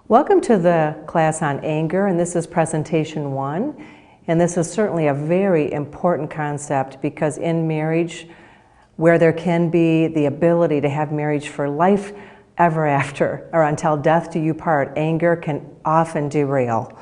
Welcome to the class on anger, and this is presentation 1. And this is certainly a very important concept because in marriage, where there can be the ability to have marriage for life ever after, or until death do you part, anger can often derail.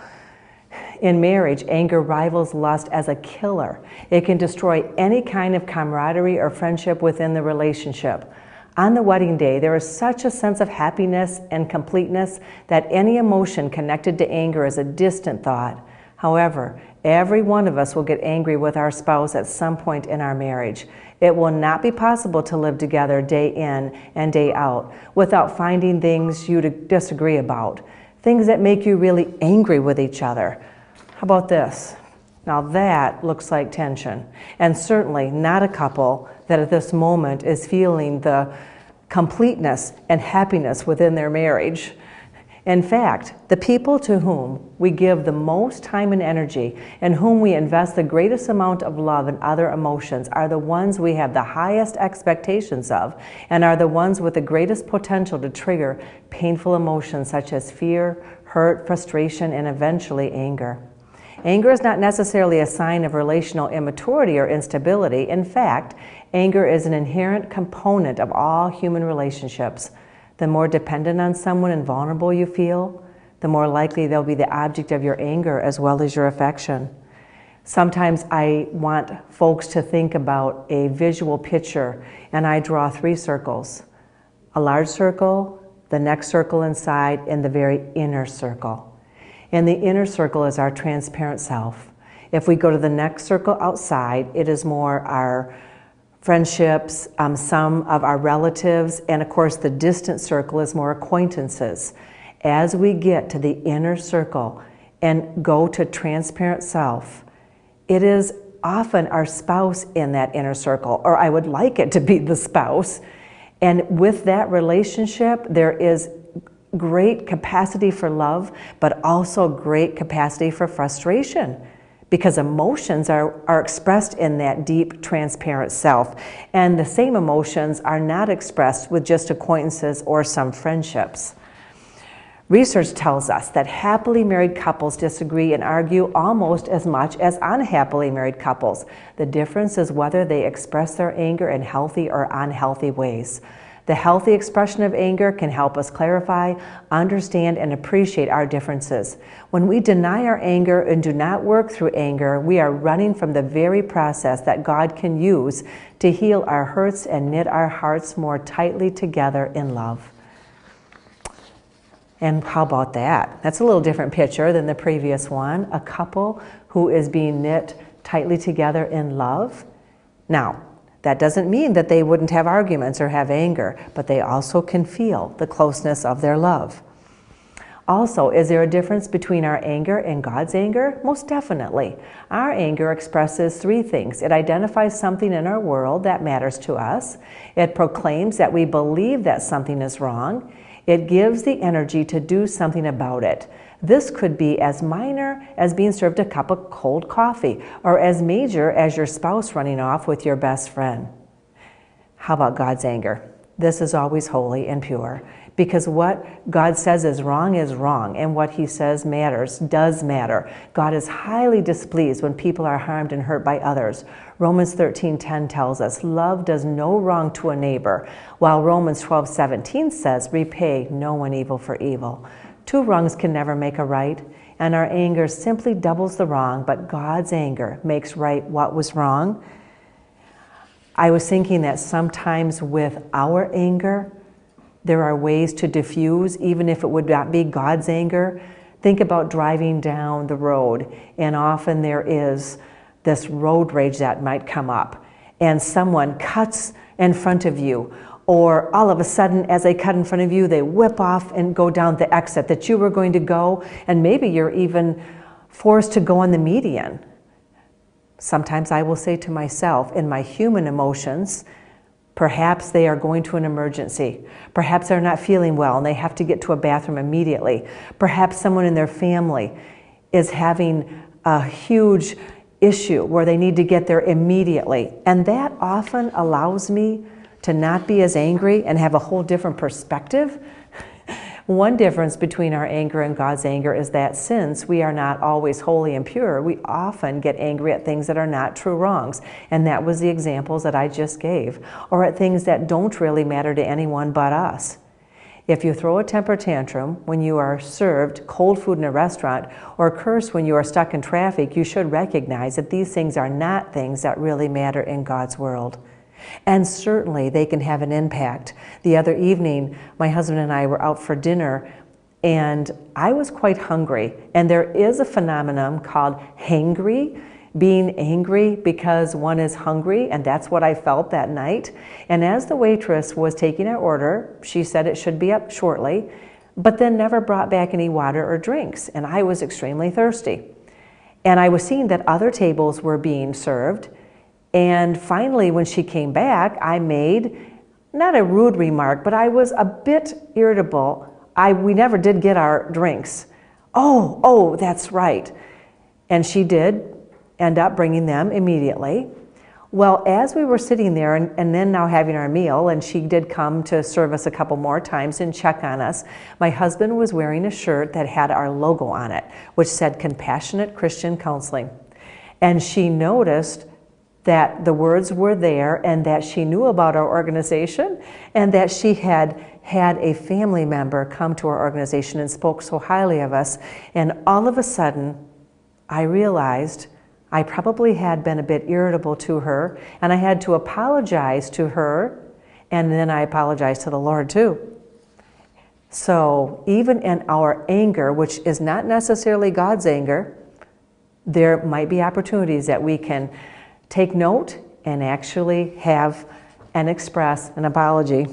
In marriage, anger rivals lust as a killer. It can destroy any kind of camaraderie or friendship within the relationship. On the wedding day, there is such a sense of happiness and completeness that any emotion connected to anger is a distant thought. However, every one of us will get angry with our spouse at some point in our marriage. It will not be possible to live together day in and day out without finding things you disagree about, things that make you really angry with each other. How about this? Now that looks like tension, and certainly not a couple that at this moment is feeling the completeness and happiness within their marriage. In fact, the people to whom we give the most time and energy and whom we invest the greatest amount of love and other emotions are the ones we have the highest expectations of and are the ones with the greatest potential to trigger painful emotions such as fear, hurt, frustration, and eventually anger. Anger is not necessarily a sign of relational immaturity or instability. In fact, anger is an inherent component of all human relationships. The more dependent on someone and vulnerable you feel, the more likely they'll be the object of your anger as well as your affection. Sometimes I want folks to think about a visual picture, and I draw 3 circles. A large circle, the next circle inside, and the very inner circle. And the inner circle is our transparent self. If we go to the next circle outside, it is more our friendships, some of our relatives, and of course the distant circle is more acquaintances. As we get to the inner circle and go to transparent self, it is often our spouse in that inner circle, or I would like it to be the spouse. And with that relationship, there is great capacity for love, but also great capacity for frustration because emotions are expressed in that deep, transparent self. And the same emotions are not expressed with just acquaintances or some friendships. Research tells us that happily married couples disagree and argue almost as much as unhappily married couples. The difference is whether they express their anger in healthy or unhealthy ways. The healthy expression of anger can help us clarify, understand, and appreciate our differences. When we deny our anger and do not work through anger, we are running from the very process that God can use to heal our hurts and knit our hearts more tightly together in love. And how about that? That's a little different picture than the previous one. A couple who is being knit tightly together in love. Now, that doesn't mean that they wouldn't have arguments or have anger, but they also can feel the closeness of their love. Also, is there a difference between our anger and God's anger? Most definitely. Our anger expresses 3 things. It identifies something in our world that matters to us. It proclaims that we believe that something is wrong. It gives the energy to do something about it. This could be as minor as being served a cup of cold coffee, or as major as your spouse running off with your best friend. How about God's anger? This is always holy and pure, because what God says is wrong, and what He says matters, does matter. God is highly displeased when people are harmed and hurt by others. Romans 13:10 tells us, love does no wrong to a neighbor, while Romans 12:17 says, repay no one evil for evil. 2 wrongs can never make a right, and our anger simply doubles the wrong, but God's anger makes right what was wrong. I was thinking that sometimes with our anger, there are ways to diffuse, even if it would not be God's anger. Think about driving down the road, and often there is this road rage that might come up, and someone cuts in front of you, or all of a sudden, as they cut in front of you, they whip off and go down the exit that you were going to go, and maybe you're even forced to go on the median. Sometimes I will say to myself, in my human emotions, perhaps they are going to an emergency. Perhaps they're not feeling well and they have to get to a bathroom immediately. Perhaps someone in their family is having a huge issue where they need to get there immediately. And that often allows me to not be as angry and have a whole different perspective One difference between our anger and God's anger is that since we are not always holy and pure, we often get angry at things that are not true wrongs. And that was the examples that I just gave, or at things that don't really matter to anyone but us. If you throw a temper tantrum when you are served cold food in a restaurant, or curse when you are stuck in traffic, you should recognize that these things are not things that really matter in God's world. And certainly they can have an impact. The other evening, my husband and I were out for dinner, and I was quite hungry. And there is a phenomenon called hangry, being angry because one is hungry, and that's what I felt that night. And as the waitress was taking our order, she said it should be up shortly, but then never brought back any water or drinks, and I was extremely thirsty. And I was seeing that other tables were being served, and finally when she came back, I made, not a rude remark, but I was a bit irritable. We never did get our drinks. Oh, that's right. And she did end up bringing them immediately. Well, as we were sitting there and then now having our meal, and she did come to serve us a couple more times and check on us, my husband was wearing a shirt that had our logo on it, which said Compassionate Christian Counseling. And she noticed that the words were there and that she knew about our organization and that she had a family member come to our organization and spoke so highly of us. And all of a sudden, I realized I probably had been a bit irritable to her, and I had to apologize to her, and then I apologized to the Lord too. So even in our anger, which is not necessarily God's anger, there might be opportunities that we can take note and actually have and express an apology.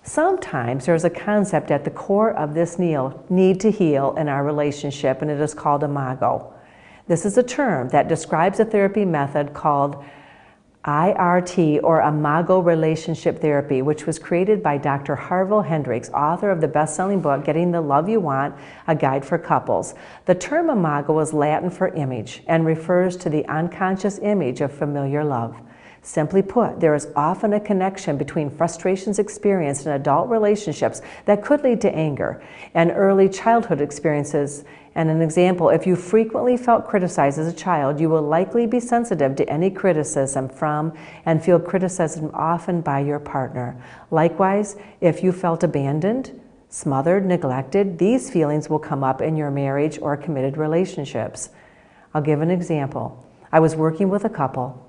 Sometimes there's a concept at the core of this need to heal in our relationship, and it is called imago. This is a term that describes a therapy method called IRT, or Imago Relationship Therapy, which was created by Dr. Harville Hendrix, author of the best-selling book, Getting the Love You Want, A Guide for Couples. The term imago is Latin for image and refers to the unconscious image of familiar love. Simply put, there is often a connection between frustrations experienced in adult relationships that could lead to anger and early childhood experiences. And an example, if you frequently felt criticized as a child, you will likely be sensitive to any criticism from and feel criticism often by your partner. Likewise, if you felt abandoned, smothered, neglected, these feelings will come up in your marriage or committed relationships. I'll give an example. I was working with a couple,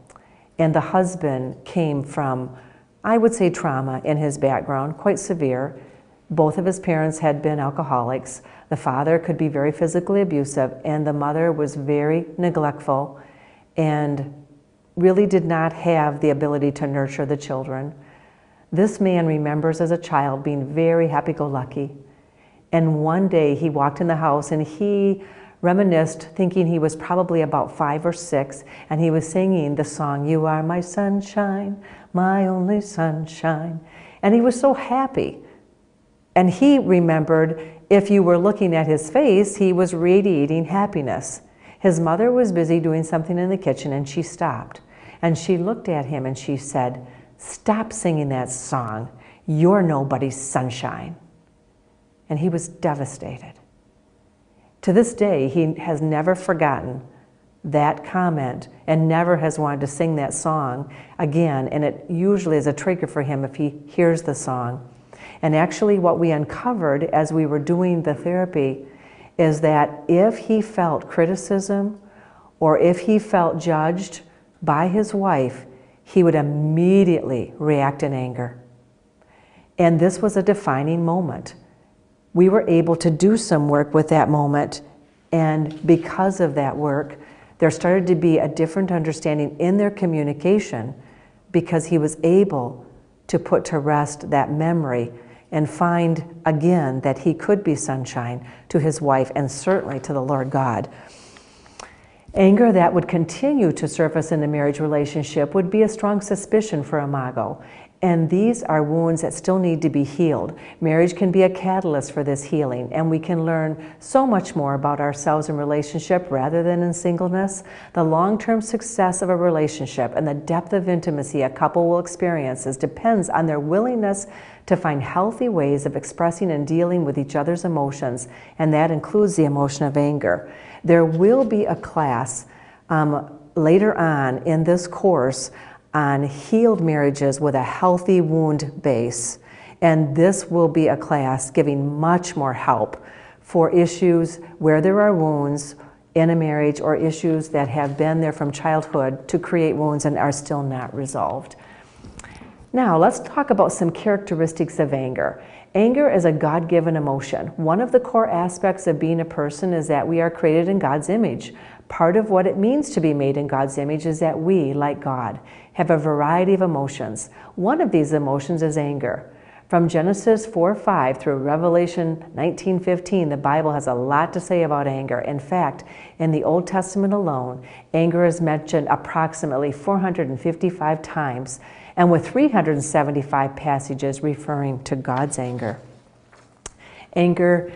and the husband came from, I would say, trauma in his background, quite severe. Both of his parents had been alcoholics. The father could be very physically abusive, and the mother was very neglectful and really did not have the ability to nurture the children. This man remembers as a child being very happy-go-lucky. And one day he walked in the house and he reminisced, thinking he was probably about 5 or 6, and he was singing the song, "You Are My Sunshine, My Only Sunshine." And he was so happy. And he remembered, if you were looking at his face, he was radiating happiness. His mother was busy doing something in the kitchen, and she stopped. And she looked at him and she said, "Stop singing that song. You're nobody's sunshine." And he was devastated. To this day, he has never forgotten that comment and never has wanted to sing that song again. And it usually is a trigger for him if he hears the song. And actually what we uncovered as we were doing the therapy is that if he felt criticism or if he felt judged by his wife, he would immediately react in anger. And this was a defining moment. We were able to do some work with that moment, and because of that work, there started to be a different understanding in their communication because he was able to put to rest that memory and find again that he could be sunshine to his wife and certainly to the Lord God. Anger that would continue to surface in a marriage relationship would be a strong suspicion for imago. And these are wounds that still need to be healed. Marriage can be a catalyst for this healing, and we can learn so much more about ourselves in relationship rather than in singleness. The long-term success of a relationship and the depth of intimacy a couple will experience depends on their willingness to find healthy ways of expressing and dealing with each other's emotions, and that includes the emotion of anger. There will be a class later on in this course on healed marriages with a healthy wound base. And this will be a class giving much more help for issues where there are wounds in a marriage or issues that have been there from childhood to create wounds and are still not resolved. Now, let's talk about some characteristics of anger. Anger is a God-given emotion. One of the core aspects of being a person is that we are created in God's image. Part of what it means to be made in God's image is that we, like God, have a variety of emotions. One of these emotions is anger. From Genesis 4:5 through Revelation 19:15, the Bible has a lot to say about anger. In fact, in the Old Testament alone, anger is mentioned approximately 455 times, and with 375 passages referring to God's anger. Anger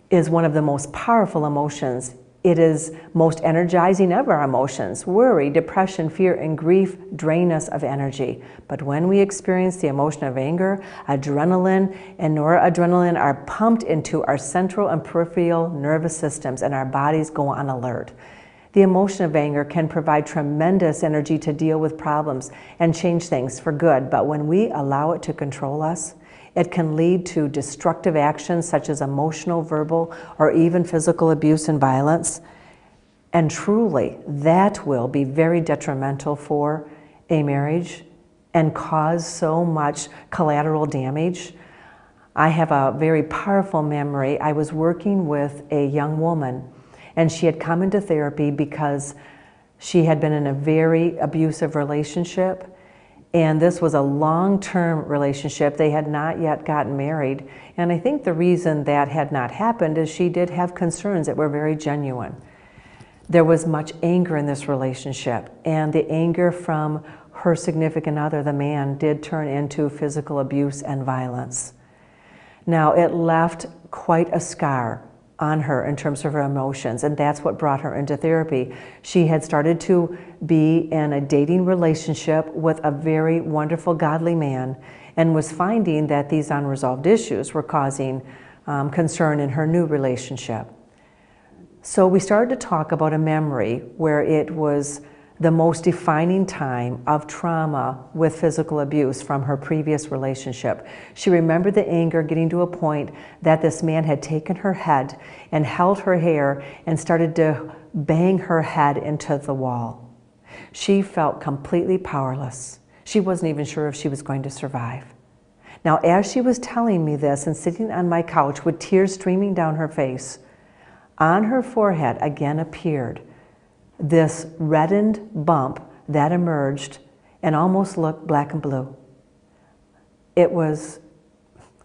is one of the most powerful emotions. It is most energizing of our emotions. Worry, depression, fear, and grief drain us of energy. But when we experience the emotion of anger, adrenaline and noradrenaline are pumped into our central and peripheral nervous systems, and our bodies go on alert. The emotion of anger can provide tremendous energy to deal with problems and change things for good, but when we allow it to control us, it can lead to destructive actions such as emotional, verbal, or even physical abuse and violence. And truly, that will be very detrimental for a marriage and cause so much collateral damage. I have a very powerful memory. I was working with a young woman, and she had come into therapy because she had been in a very abusive relationship. And this was a long-term relationship. They had not yet gotten married. And I think the reason that had not happened is she did have concerns that were very genuine. There was much anger in this relationship, and the anger from her significant other, the man, did turn into physical abuse and violence. Now, it left quite a scar on her in terms of her emotions, and that's what brought her into therapy. She had started to be in a dating relationship with a very wonderful, godly man, and was finding that these unresolved issues were causing concern in her new relationship. So we started to talk about a memory where it was the most defining time of trauma with physical abuse from her previous relationship. She remembered the anger getting to a point that this man had taken her head and held her hair and started to bang her head into the wall. She felt completely powerless. She wasn't even sure if she was going to survive. Now, as she was telling me this and sitting on my couch with tears streaming down her face, on her forehead again appeared this reddened bump that emerged and almost looked black and blue. It was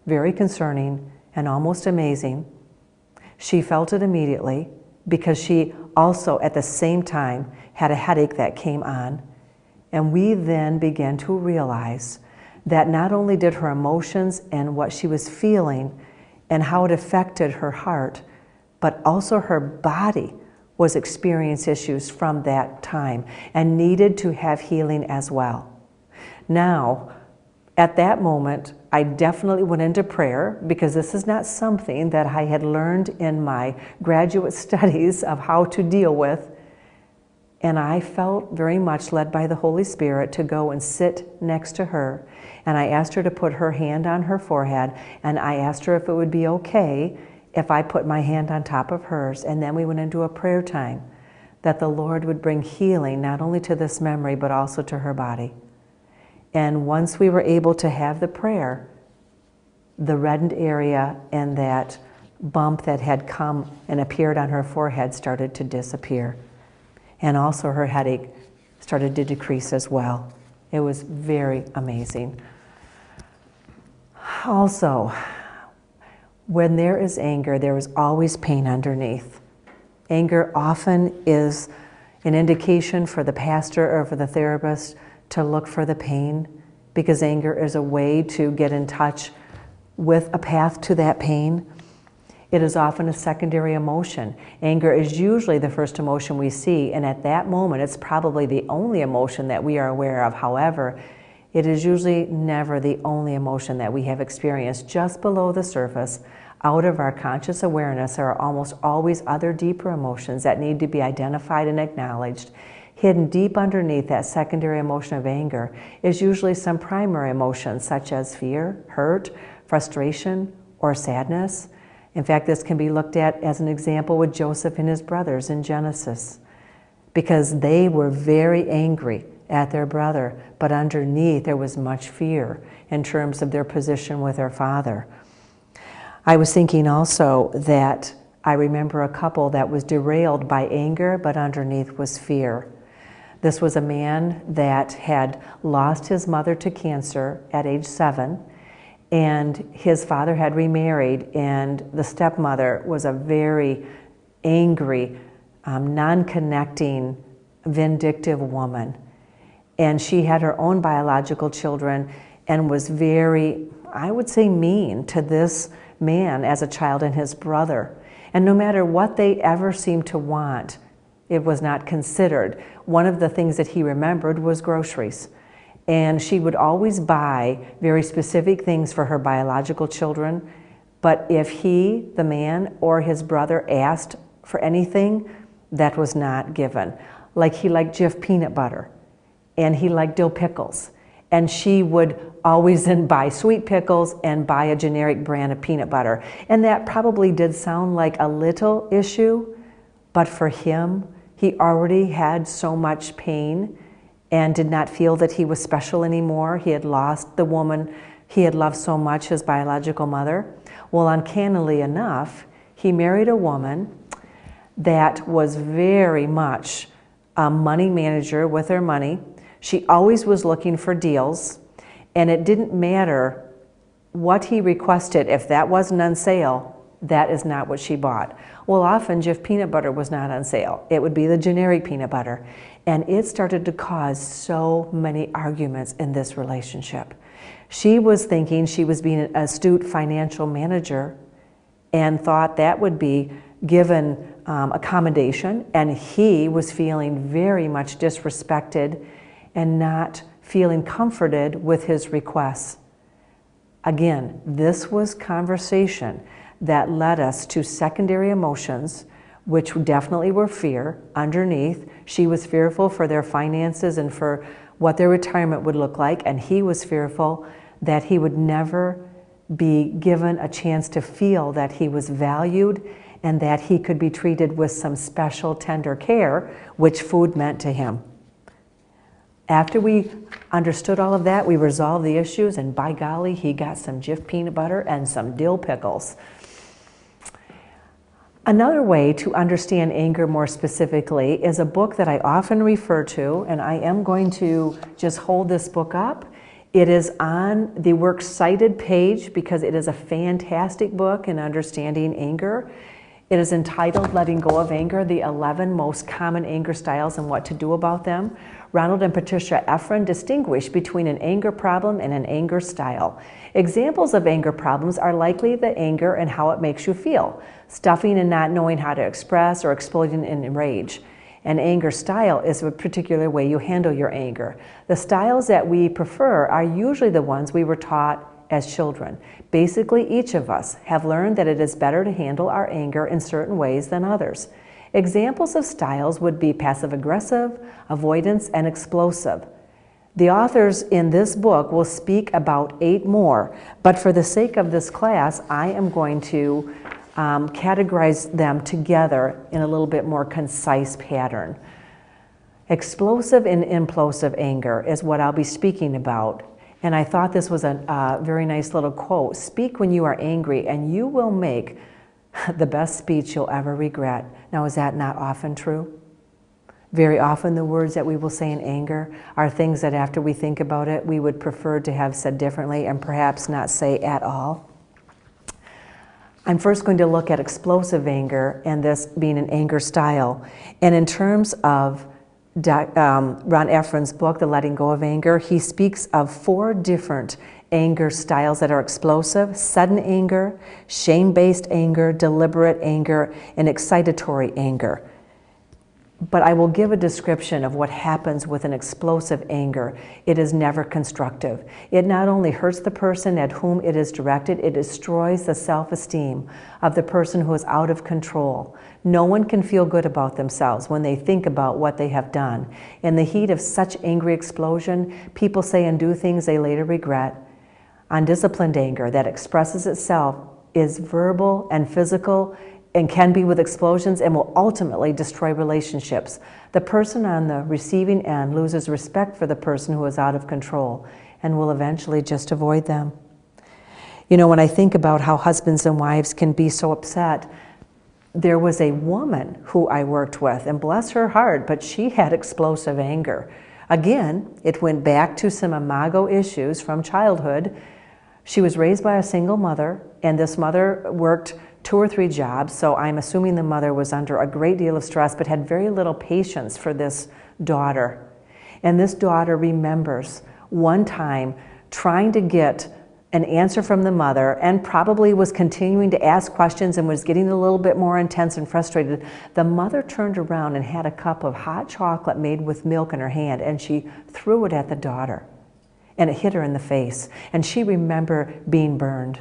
very concerning and almost amazing. She felt it immediately because she also at the same time had a headache that came on. And we then began to realize that not only did her emotions and what she was feeling and how it affected her heart, but also her body was experiencing issues from that time and needed to have healing as well. Now, at that moment, I definitely went into prayer because this is not something that I had learned in my graduate studies of how to deal with. And I felt very much led by the Holy Spirit to go and sit next to her. And I asked her to put her hand on her forehead, and I asked her if it would be okay if I put my hand on top of hers. And then we went into a prayer time that the Lord would bring healing not only to this memory but also to her body. And once we were able to have the prayer, the reddened area and that bump that had come and appeared on her forehead started to disappear. And also her headache started to decrease as well. It was very amazing. Also, when there is anger, there is always pain underneath. Anger often is an indication for the pastor or for the therapist to look for the pain because anger is a way to get in touch with a path to that pain. It is often a secondary emotion. Anger is usually the first emotion we see, and at that moment it's probably the only emotion that we are aware of. However, it is usually never the only emotion that we have experienced. Just below the surface, out of our conscious awareness, there are almost always other deeper emotions that need to be identified and acknowledged. Hidden deep underneath that secondary emotion of anger is usually some primary emotions such as fear, hurt, frustration, or sadness. In fact, this can be looked at as an example with Joseph and his brothers in Genesis, because they were very angry at their brother, but underneath there was much fear in terms of their position with their father. I was thinking also that I remember a couple that was derailed by anger, but underneath was fear. This was a man that had lost his mother to cancer at age 7, and his father had remarried, and the stepmother was a very angry, non-connecting, vindictive woman. And she had her own biological children and was very, I would say, mean to this man as a child and his brother. And no matter what they ever seemed to want, it was not considered. One of the things that he remembered was groceries. And she would always buy very specific things for her biological children. But if he, the man, or his brother asked for anything, that was not given. Like he liked Jif peanut butter, and he liked dill pickles. And she would always then buy sweet pickles and buy a generic brand of peanut butter. And that probably did sound like a little issue, but for him, he already had so much pain and did not feel that he was special anymore. He had lost the woman he had loved so much, his biological mother. Well, uncannily enough, he married a woman that was very much a money manager with her money. She always was looking for deals, and it didn't matter what he requested. If that wasn't on sale, that is not what she bought. Well, often Jif peanut butter was not on sale. It would be the generic peanut butter. And it started to cause so many arguments in this relationship. She was thinking she was being an astute financial manager and thought that would be given accommodation, and he was feeling very much disrespected and not feeling comforted with his requests. Again, this was conversation that led us to secondary emotions, which definitely were fear underneath. She was fearful for their finances and for what their retirement would look like, and he was fearful that he would never be given a chance to feel that he was valued and that he could be treated with some special tender care, which food meant to him. After we understood all of that, we resolved the issues, and by golly, he got some Jif peanut butter and some dill pickles. Another way to understand anger more specifically is a book that I often refer to, and I am going to just hold this book up. It is on the Works Cited page because it is a fantastic book in understanding anger. It is entitled Letting Go of Anger, the 11 Most Common Anger Styles and What to Do About Them. Ronald and Patricia Efron distinguish between an anger problem and an anger style. Examples of anger problems are likely the anger and how it makes you feel, stuffing and not knowing how to express, or exploding in rage. An anger style is a particular way you handle your anger. The styles that we prefer are usually the ones we were taught as children. Basically, each of us have learned that it is better to handle our anger in certain ways than others. Examples of styles would be passive-aggressive, avoidance, and explosive. The authors in this book will speak about 8 more, but for the sake of this class, I am going to categorize them together in a little bit more concise pattern. Explosive and implosive anger is what I'll be speaking about. And I thought this was a very nice little quote. Speak when you are angry, and you will make the best speech you'll ever regret. Now, is that not often true? Very often the words that we will say in anger are things that after we think about it, we would prefer to have said differently and perhaps not say at all. I'm first going to look at explosive anger and this being an anger style. And in terms of Ron Efron's book, The Letting Go of Anger, he speaks of 4 different anger styles that are explosive: sudden anger, shame-based anger, deliberate anger, and excitatory anger. But I will give a description of what happens with an explosive anger. It is never constructive. It not only hurts the person at whom it is directed, it destroys the self-esteem of the person who is out of control. No one can feel good about themselves when they think about what they have done. In the heat of such angry explosion, people say and do things they later regret. Undisciplined anger that expresses itself is verbal and physical and can be with explosions and will ultimately destroy relationships. The person on the receiving end loses respect for the person who is out of control and will eventually just avoid them. You know, when I think about how husbands and wives can be so upset, there was a woman who I worked with, and bless her heart, but she had explosive anger. Again, it went back to some imago issues from childhood. She was raised by a single mother, and this mother worked 2 or 3 jobs, so I'm assuming the mother was under a great deal of stress but had very little patience for this daughter. And this daughter remembers one time trying to get an answer from the mother and probably was continuing to ask questions and was getting a little bit more intense and frustrated. The mother turned around and had a cup of hot chocolate made with milk in her hand, and she threw it at the daughter, and it hit her in the face, and she remembered being burned.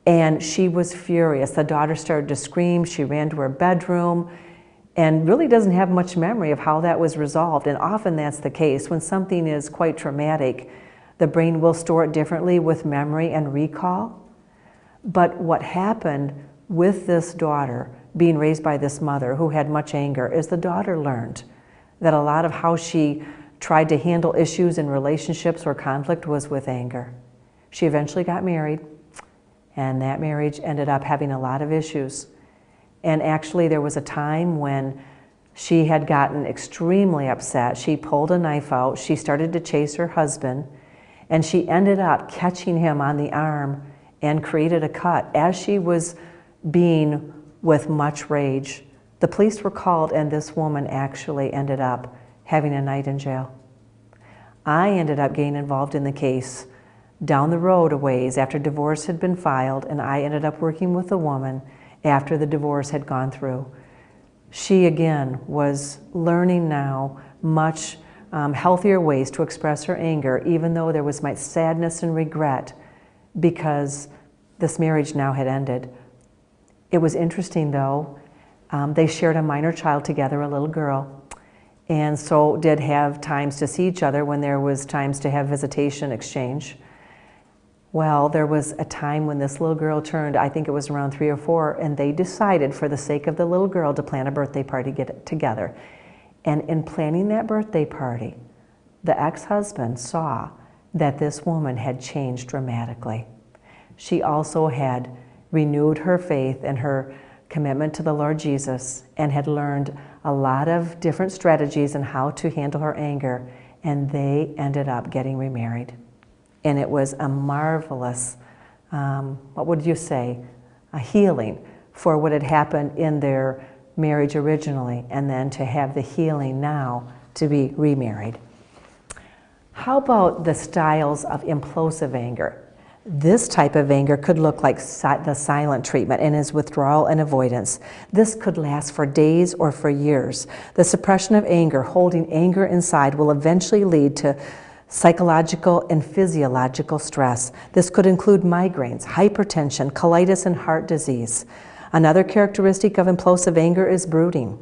And she was furious. The daughter started to scream. She ran to her bedroom and really doesn't have much memory of how that was resolved. And often that's the case. When something is quite traumatic, the brain will store it differently with memory and recall. But what happened with this daughter being raised by this mother who had much anger is the daughter learned that a lot of how she tried to handle issues in relationships or conflict was with anger. She eventually got married, and that marriage ended up having a lot of issues. And actually there was a time when she had gotten extremely upset. She pulled a knife out, she started to chase her husband, and she ended up catching him on the arm and created a cut as she was being with much rage. The police were called, and this woman actually ended up having a night in jail. I ended up getting involved in the case down the road a ways after divorce had been filed, and I ended up working with a woman after the divorce had gone through. She again was learning now much healthier ways to express her anger, even though there was much sadness and regret because this marriage now had ended. It was interesting though, they shared a minor child together, a little girl, and so did have times to see each other when there was times to have visitation exchange. Well, there was a time when this little girl turned, I think it was around 3 or 4, and they decided for the sake of the little girl to plan a birthday party together. And in planning that birthday party, the ex-husband saw that this woman had changed dramatically. She also had renewed her faith and her commitment to the Lord Jesus and had learned a lot of different strategies on how to handle her anger, and they ended up getting remarried. And it was a marvelous, what would you say, a healing for what had happened in their marriage originally, and then to have the healing now to be remarried. How about the styles of implosive anger? This type of anger could look like the silent treatment and is withdrawal and avoidance. This could last for days or for years. The suppression of anger, holding anger inside, will eventually lead to psychological and physiological stress. This could include migraines, hypertension, colitis, and heart disease. Another characteristic of implosive anger is brooding.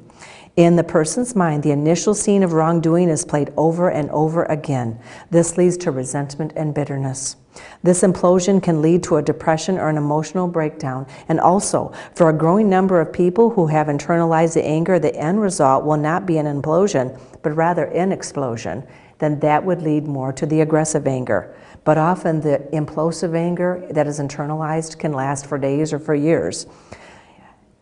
In the person's mind, the initial scene of wrongdoing is played over and over again. This leads to resentment and bitterness. This implosion can lead to a depression or an emotional breakdown. And also, for a growing number of people who have internalized the anger, the end result will not be an implosion, but rather an explosion. Then that would lead more to the aggressive anger. But often the implosive anger that is internalized can last for days or for years.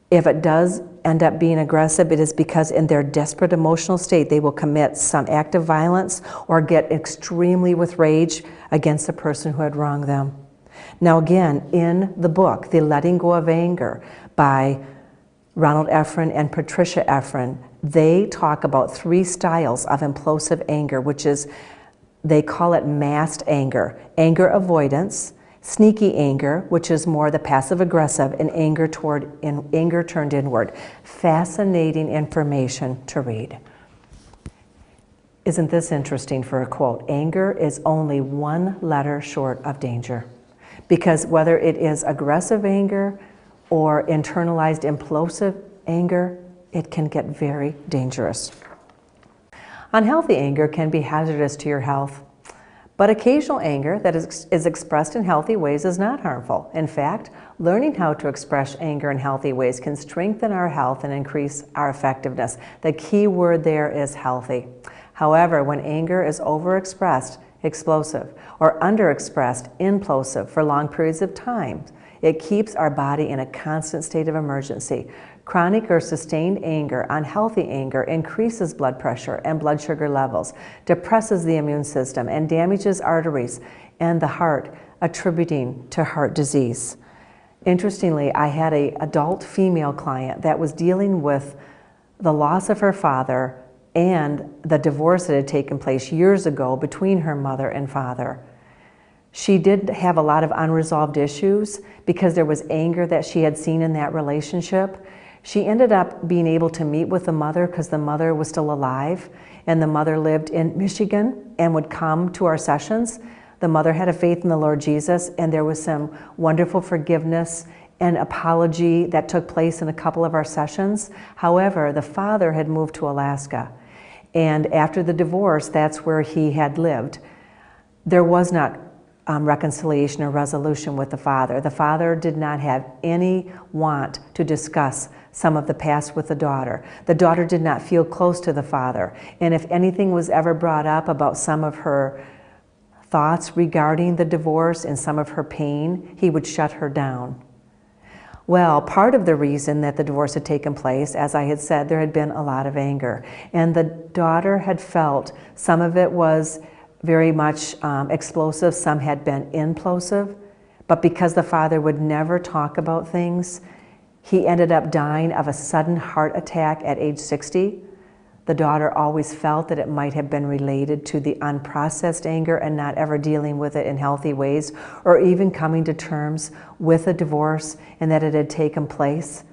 If it does end up being aggressive, it is because in their desperate emotional state, they will commit some act of violence or get extremely with rage against the person who had wronged them. Now again, in the book, The Letting Go of Anger by Ronald Efron and Patricia Efron, they talk about 3 styles of implosive anger, which is, they call it masked anger, anger avoidance, sneaky anger, which is more the passive-aggressive, and anger turned inward. Fascinating information to read. Isn't this interesting for a quote? Anger is only 1 letter short of danger. Because whether it is aggressive anger or internalized implosive anger, it can get very dangerous. Unhealthy anger can be hazardous to your health, but occasional anger that is expressed in healthy ways is not harmful. In fact, learning how to express anger in healthy ways can strengthen our health and increase our effectiveness. The key word there is healthy. However, when anger is overexpressed, explosive, or underexpressed, implosive, for long periods of time, it keeps our body in a constant state of emergency. Chronic or sustained anger, unhealthy anger, increases blood pressure and blood sugar levels, depresses the immune system, and damages arteries and the heart, attributing to heart disease. Interestingly, I had an adult female client that was dealing with the loss of her father and the divorce that had taken place years ago between her mother and father. She did have a lot of unresolved issues because there was anger that she had seen in that relationship. She ended up being able to meet with the mother because the mother was still alive, and the mother lived in Michigan and would come to our sessions. The mother had a faith in the Lord Jesus, and there was some wonderful forgiveness and apology that took place in a couple of our sessions. However, the father had moved to Alaska, and after the divorce, that's where he had lived. There was not reconciliation or resolution with the father. The father did not have any want to discuss some of the past with the daughter. The daughter did not feel close to the father. And if anything was ever brought up about some of her thoughts regarding the divorce and some of her pain, he would shut her down. Well, part of the reason that the divorce had taken place, as I had said, there had been a lot of anger. And the daughter had felt some of it was very much explosive, some had been implosive, but because the father would never talk about things, he ended up dying of a sudden heart attack at age 60. The daughter always felt that it might have been related to the unprocessed anger and not ever dealing with it in healthy ways, or even coming to terms with a divorce and that it had taken place.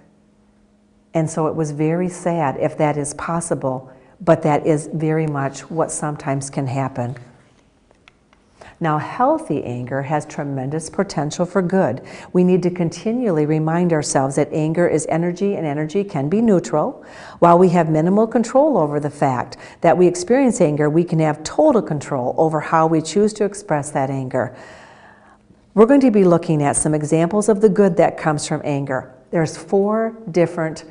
And so it was very sad if that is possible, but that is very much what sometimes can happen. Now, healthy anger has tremendous potential for good. We need to continually remind ourselves that anger is energy, and energy can be neutral. While we have minimal control over the fact that we experience anger, we can have total control over how we choose to express that anger. We're going to be looking at some examples of the good that comes from anger. There's 4 different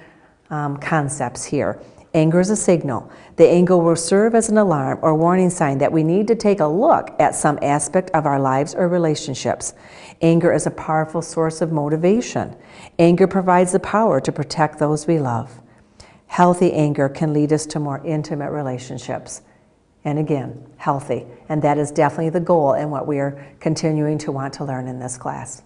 concepts here. Anger is a signal. The anger will serve as an alarm or warning sign that we need to take a look at some aspect of our lives or relationships. Anger is a powerful source of motivation. Anger provides the power to protect those we love. Healthy anger can lead us to more intimate relationships. And again, healthy. And that is definitely the goal and what we are continuing to want to learn in this class.